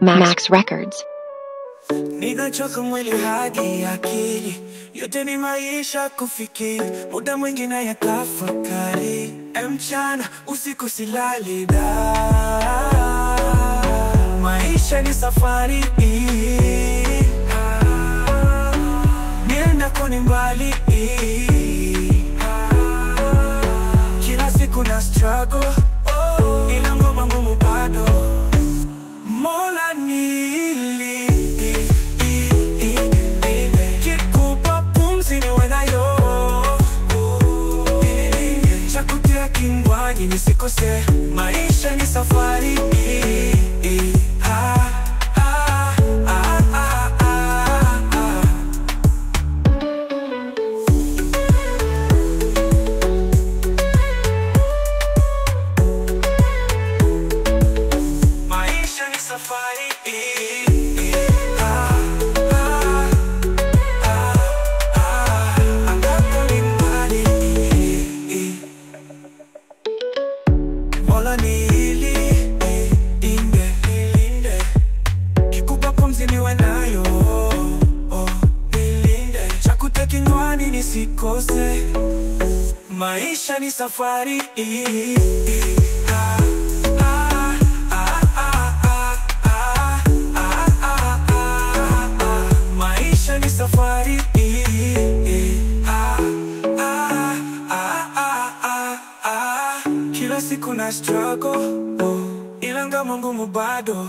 Max Records. Ninachoka mwili hadi akili, yote ni maisha kufikiri, muda mwingi na yatafakari, mchana usiku silali da. Maisha ni safari, niendako ni mbali, kila siku na struggle, ila ngoma ngumu bado. Mola nili kikupa pumzi niwe nayo, chakutia kinywani nisikose. Maisha ni safari, Mola nilinde, kikupa pumzi niwe nayo, nilinde, chakutia kinywani nisikose. Maisha ni safari, maisha ni safari, kila siku na struggle, ila ngoma ngumu bado.